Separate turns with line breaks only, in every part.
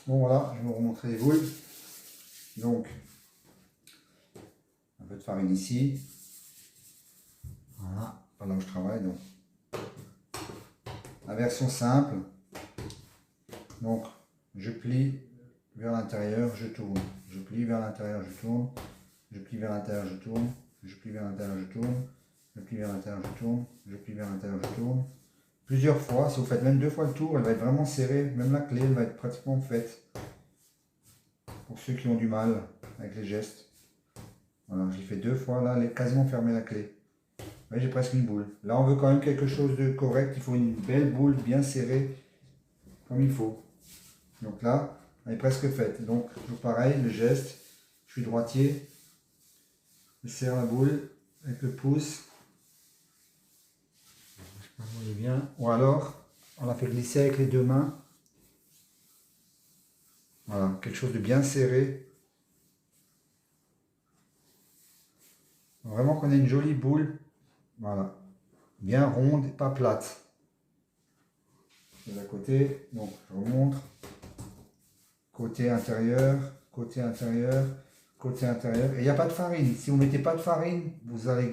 Bon voilà, je vais vous remontrer les boules. Donc, un peu de farine ici. Voilà, par là où je travaille. Donc, la version simple. Donc, je plie vers l'intérieur, je tourne. Je plie vers l'intérieur, je tourne. Je plie vers l'intérieur, je tourne. Je plie vers l'intérieur, je tourne. Je plie vers l'intérieur, je tourne. Je plie vers l'intérieur, je tourne. Plusieurs fois, si vous faites même 2 fois le tour, elle va être vraiment serrée. Même la clé, elle va être pratiquement faite. Pour ceux qui ont du mal avec les gestes. Voilà, j'ai fait 2 fois, là, elle est quasiment fermée la clé. Vous voyez, j'ai presque une boule. Là, on veut quand même quelque chose de correct. Il faut une belle boule bien serrée, comme il faut. Donc là, elle est presque faite. Donc, toujours pareil, le geste. Je suis droitier. Je serre la boule avec le pouce. Je sais pas, vous voyez bien. Ou alors, on la fait glisser avec les 2 mains. Voilà, quelque chose de bien serré. Vraiment qu'on ait une jolie boule. Voilà. Bien ronde et pas plate. De l'à côté, donc je vous montre. Côté intérieur, côté intérieur, côté intérieur. Et il n'y a pas de farine. Si vous ne mettez pas de farine, vous allez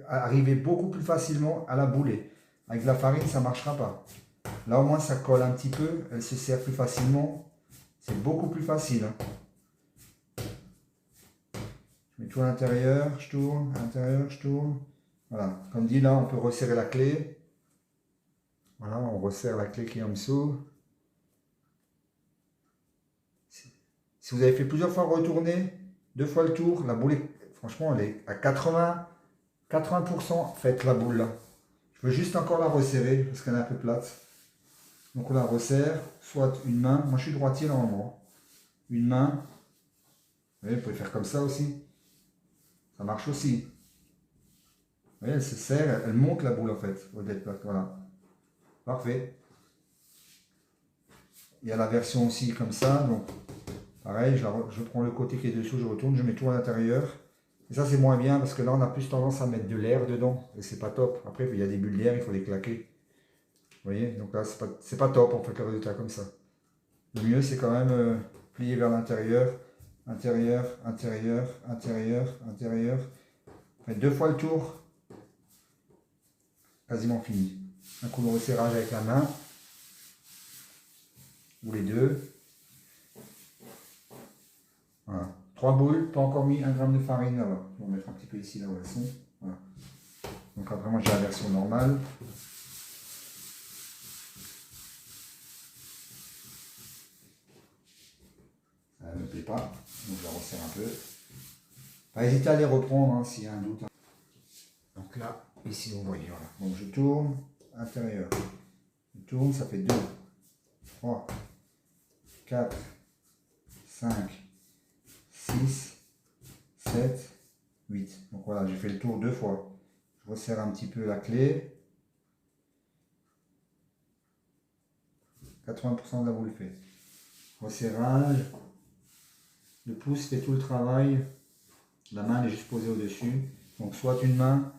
arriver beaucoup plus facilement à la bouler. Avec de la farine, ça ne marchera pas. Là au moins ça colle un petit peu, elle se serre plus facilement. C'est beaucoup plus facile. Je mets tout à l'intérieur, je tourne, à l'intérieur, je tourne. Voilà, comme dit là, on peut resserrer la clé. Voilà, on resserre la clé qui est en dessous. Si vous avez fait plusieurs fois retourner, 2 fois le tour, la boule, franchement, elle est à 80% faite la boule là. Je veux juste encore la resserrer parce qu'elle est un peu plate. Donc on la resserre, soit une main, moi je suis droitier normalement. Une main, vous voyez, vous pouvez faire comme ça aussi. Ça marche aussi. Vous voyez, elle se serre, elle monte la boule en fait, au d'être plate, voilà. Parfait. Il y a la version aussi comme ça, donc pareil, je prends le côté qui est dessous, je retourne, je mets tout à l'intérieur. Et ça c'est moins bien parce que là on a plus tendance à mettre de l'air dedans et c'est pas top. Après il y a des bulles d'air, il faut les claquer. Vous voyez, donc là c'est pas top en fait le résultat comme ça. Le mieux c'est quand même plier vers l'intérieur, intérieur, intérieur, intérieur, intérieur. Faites 2 fois le tour, quasiment fini. Un coup de resserrage avec la main, ou les deux. Voilà. 3 boules, pas encore mis 1 gramme de farine là-bas. On va mettre un petit peu ici là où elles sont. Voilà. Donc après moi j'ai la version normale. Ça ne me plaît pas, donc je la resserre un peu. Pas hésiter à les reprendre hein, s'il y a un doute. Donc là, ici vous voyez, voilà. Donc je tourne, intérieur. Je tourne, ça fait 2, 3, 4, 5, 6, 7, 8. Donc voilà, j'ai fait le tour 2 fois. Je resserre un petit peu la clé. 80% de la boule fait. Resserrage. Le pouce fait tout le travail. La main elle est juste posée au-dessus. Donc soit une main,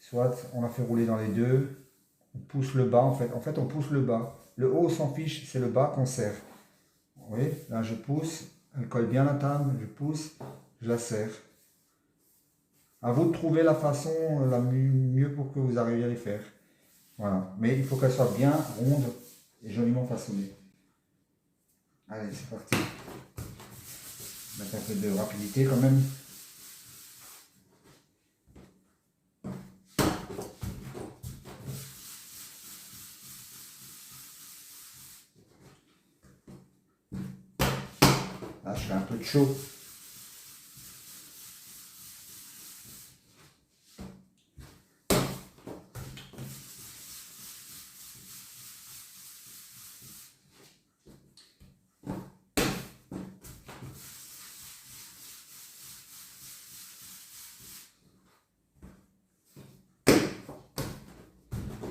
soit on la fait rouler dans les deux. On pousse le bas en fait. En fait on pousse le bas. Le haut on s'en fiche, c'est le bas qu'on serre. Vous voyez, là je pousse, elle colle bien à la table, je pousse, je la serre. À vous de trouver la façon la mieux pour que vous arriviez à les faire. Voilà. Mais il faut qu'elle soit bien ronde et joliment façonnée. Allez, c'est parti. Mettre un peu de rapidité quand même. Là, je fais un peu de chaud.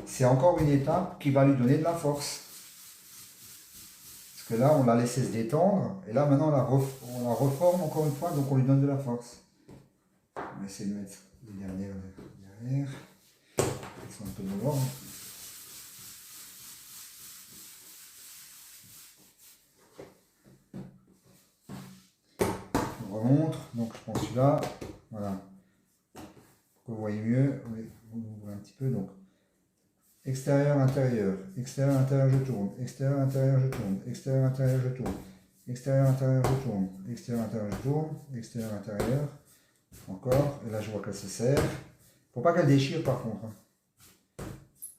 C'est encore une étape qui va lui donner de la force. Parce que là, on l'a laissé se détendre. Et là, maintenant, on la reforme encore une fois. Donc, on lui donne de la force. On va essayer de mettre les dernières derrière. Elles sont un peu devant. montre. Donc je prends celui-là. Voilà. Pour que vous voyez mieux. Vous ouvrez un petit peu. Donc extérieur, intérieur. Extérieur, intérieur, je tourne. Extérieur, intérieur, je tourne. Extérieur, intérieur, je tourne. Extérieur, intérieur, je tourne. Extérieur, intérieur, je tourne. Extérieur, intérieur. Encore. Et là, je vois qu'elle se serre. Faut pas qu'elle déchire par contre.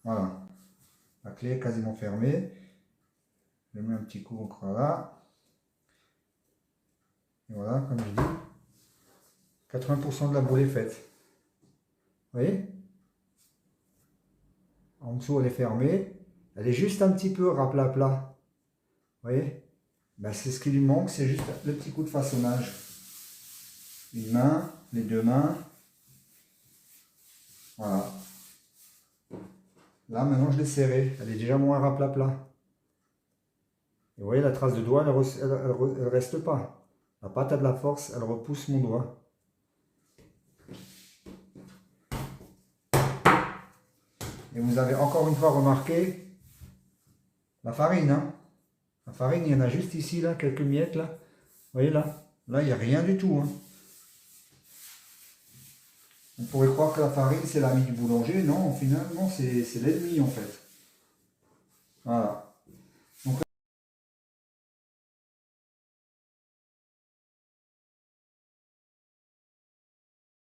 Voilà. La clé est quasiment fermée. Je mets un petit coup encore là. Et voilà, comme je dis, 80% de la boule est faite. Vous voyez? En dessous, elle est fermée. Elle est juste un petit peu raplapla. Vous voyez? Ben, c'est ce qui lui manque, c'est juste le petit coup de façonnage. Une main, les deux mains. Voilà. Là, maintenant, je l'ai serrée. Elle est déjà moins raplapla. Et vous voyez, la trace de doigt, elle reste pas. La patte a de la force, elle repousse mon doigt. Et vous avez encore une fois remarqué la farine. Hein. La farine, il y en a juste ici, là, quelques miettes, là. Vous voyez, là? Là, il n'y a rien du tout. Hein. On pourrait croire que la farine, c'est l'ami du boulanger. Non, finalement, c'est l'ennemi, en fait. Voilà.